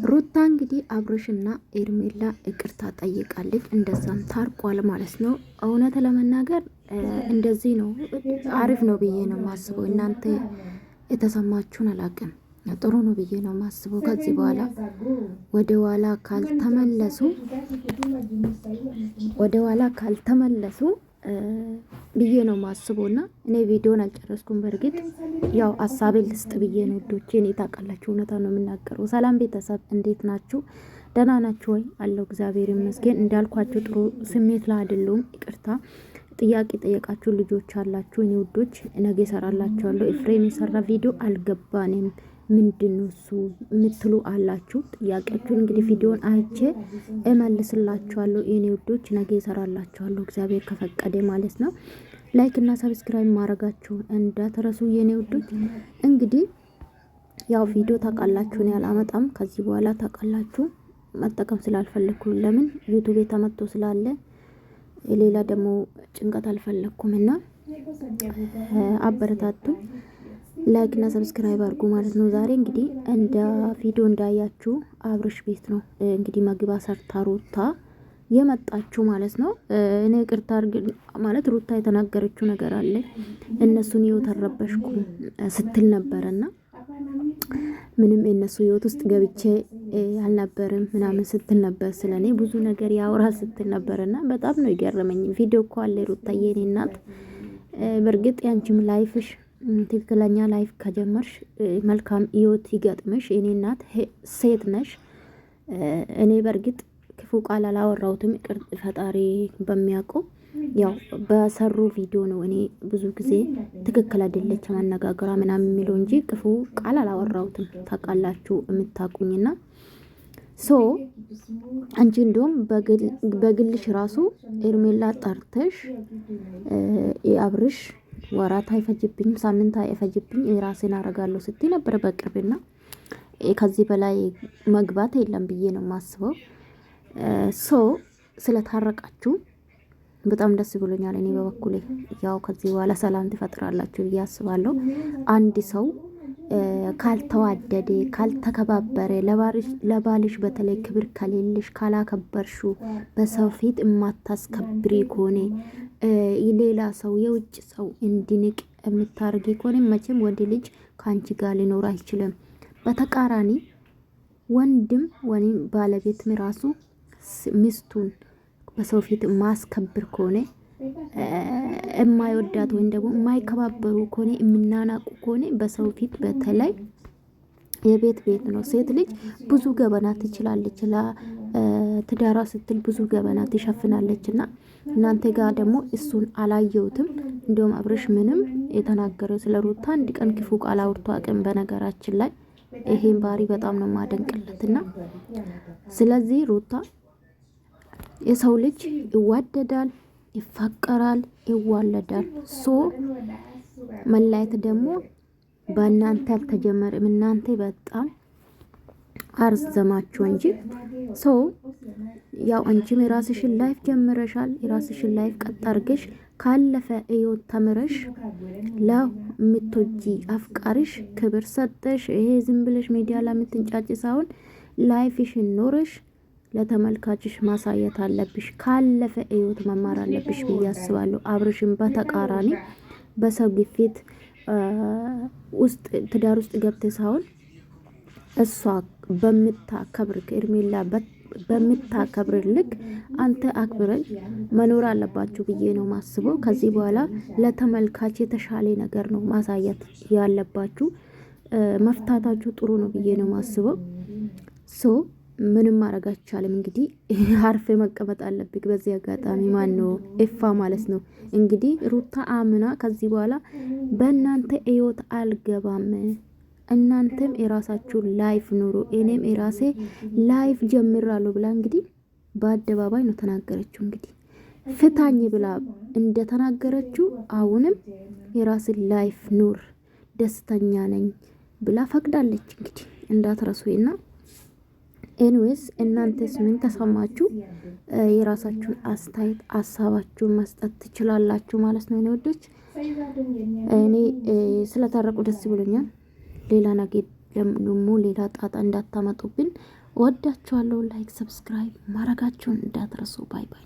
ሩታ እንግዲህ አብርሽና ኤርሜላ ይቅርታ ጠይቃለች። እንደዛም ታርቋል ማለት ነው። እውነት ለመናገር እንደዚህ ነው አሪፍ ነው ብዬ ነው ማስበው። እናንተ የተሰማችሁን አላቅም። ጥሩ ነው ብዬ ነው ማስበው። ከዚህ በኋላ ወደ ኋላ ካልተመለሱ ብዬ ነው ማስበውና እኔ ቪዲዮን አልጨረስኩም። በእርግጥ ያው ሀሳቤን ልስጥ ብዬ ነው ዶቼ። እኔ ታውቃላችሁ እውነታ ነው የምናገረው። ሰላም ቤተሰብ እንዴት ናችሁ? ደህና ናችሁ ወይ? አለው እግዚአብሔር ይመስገን። እንዳልኳችሁ ጥሩ ስሜት ላይ አይደለሁም። ይቅርታ ጥያቄ ጠየቃችሁ ልጆች አላችሁ። እኔ ውዶች ነገ እሰራላችኋለሁ። ኤፍሬም የሰራ ቪዲዮ አልገባንም ምንድን ነው እሱ የምትሉ አላችሁ። ጥያቄያችሁን እንግዲህ ቪዲዮን አይቼ እመልስላችኋለሁ። የኔ ውዶች ነገ እሰራላችኋለሁ እግዚአብሔር ከፈቀደ ማለት ነው። ላይክ እና ሰብስክራይብ ማድረጋችሁ እንዳትረሱ የኔ ውዶች። እንግዲህ ያው ቪዲዮ ታውቃላችሁ እኔ አላመጣም ከዚህ በኋላ ታውቃላችሁ። መጠቀም ስላልፈለኩ ለምን ዩቲዩብ ተመቶ ስላለ ሌላ ደግሞ ጭንቀት አልፈለኩምና አበረታቱ። ላይክ እና ሰብስክራይብ አድርጉ ማለት ነው። ዛሬ እንግዲህ እንደ ቪዲዮ እንዳያችሁ አብርሽ ቤት ነው እንግዲህ መግባ ሰርታ ሩታ የመጣችሁ ማለት ነው። እኔ ቅርታ አድርግ ማለት ሩታ የተናገረችው ነገር አለ። እነሱን ህይወት አረበሽኩ ስትል ነበርና ምንም የነሱ ህይወት ውስጥ ገብቼ አልነበርም ምናምን ስትል ነበር። ስለኔ ብዙ ነገር ያወራ ስትል ነበርና በጣም ነው ይገርመኝ። ቪዲዮ እኮ አለ ሩታ የኔ እናት። በእርግጥ ያንቺም ላይፍሽ ትክክለኛ ላይፍ ከጀመርሽ መልካም ህይወት ይገጥምሽ። እኔ እናት ሴት ነሽ። እኔ በእርግጥ ክፉ ቃል አላወራሁትም። ፈጣሪ በሚያውቀው ያው በሰሩ ቪዲዮ ነው እኔ ብዙ ጊዜ ትክክል አይደለች መነጋገሯ ምናምን የሚለው እንጂ ክፉ ቃል አላወራሁትም። ታውቃላችሁ የምታውቁኝና ሶ አንቺ እንደውም በግልሽ ራሱ ኤርሜላ ጠርተሽ የአብርሽ ወራት አይፈጅብኝም ሳምንት አይፈጅብኝ የራሴን አረጋለሁ ስትይ ነበር በቅርብና ከዚህ በላይ መግባት የለም ብዬ ነው ማስበው። ሶ ስለታረቃችሁ በጣም ደስ ብሎኛል። እኔ በበኩሌ ያው ከዚህ በኋላ ሰላም ትፈጥራላችሁ ብዬ አስባለሁ። አንድ ሰው ካልተዋደደ ካልተከባበረ ለባልሽ በተለይ ክብር ከሌለሽ ካላከበርሹ በሰው ፊት የማታስከብሪ ከሆነ ሌላ ሰው የውጭ ሰው እንዲንቅ የምታርጊ ከሆነ መቼም ወንድ ልጅ ከአንቺ ጋር ሊኖር አይችልም። በተቃራኒ ወንድም ወይም ባለቤት ራሱ ሚስቱን በሰው ፊት ማስከብር ከሆነ የማይወዳት ወይም ደግሞ የማይከባበሩ ከሆነ የምናናቁ ከሆነ በሰው ፊት በተለይ የቤት ነው። ሴት ልጅ ብዙ ገበና ትችላለች። ለትዳሯ ስትል ብዙ ገበና ትሸፍናለች። እና እናንተ ጋር ደግሞ እሱን አላየሁትም። እንዲሁም አብርሽ ምንም የተናገረው ስለ ሩታ አንድ ቀን ክፉ ቃል አውርቶ አቅም በነገራችን ላይ ይሄን ባህሪ በጣም ነው ማደንቅለትና ስለዚህ ሩታ የሰው ልጅ ይዋደዳል፣ ይፋቀራል፣ ይዋለዳል። ሶ መለያየት ደግሞ በእናንተ አልተጀመረም። እናንተ በጣም አርዘማችሁ እንጂ ሶ ያው አንቺም የራስሽን ላይፍ ጀምረሻል። የራስሽን ላይፍ ቀጥ አድርገሽ ካለፈ ህይወት ተምረሽ ለምትወጂ አፍቃሪሽ ክብር ሰጠሽ። ይሄ ዝም ብለሽ ሚዲያ ላይ የምትንጫጭ ሳይሆን ላይፍሽን ኖረሽ ለተመልካችሽ ማሳየት አለብሽ። ካለፈ ህይወት መማር አለብሽ ብዬ አስባለሁ። አብርሽን በተቃራኒ በሰው ግፊት ውስጥ ትዳር ውስጥ ገብተ ሳይሆን እሷ በምታከብር ኤርሜላ በምታከብር ልክ አንተ አክብረን መኖር አለባችሁ ብዬ ነው ማስበው። ከዚህ በኋላ ለተመልካች የተሻለ ነገር ነው ማሳየት ያለባችሁ። መፍታታችሁ ጥሩ ነው ብዬ ነው ማስበው። ሶ ምንም ማድረግ አይቻልም። እንግዲህ አርፌ መቀመጥ አለብኝ። በዚህ አጋጣሚ ማን ነው ኤፋ ማለት ነው እንግዲህ ሩታ አምና ከዚህ በኋላ በእናንተ ህይወት አልገባም፣ እናንተም የራሳችሁ ላይፍ ኑሩ፣ እኔም የራሴ ላይፍ ጀምራለሁ ብላ እንግዲህ በአደባባይ ነው ተናገረችው። እንግዲህ ፍታኝ ብላ እንደተናገረችው አሁንም የራስን ላይፍ ኑር፣ ደስተኛ ነኝ ብላ ፈቅዳለች። እንግዲህ እንዳትረሱና ኤንዌስ እናንተስ ምን ተሰማችሁ? የራሳችሁን አስተያየት ሀሳባችሁን መስጠት ትችላላችሁ ማለት ነው። ወዶች እኔ ስለታረቁ ደስ ብሎኛል። ሌላ ደግሞ ሌላ ጣጣ እንዳታመጡብን። ወዳችኋለሁ። ላይክ ሰብስክራይብ ማድረጋችሁን እንዳትረሱ። ባይ ባይ።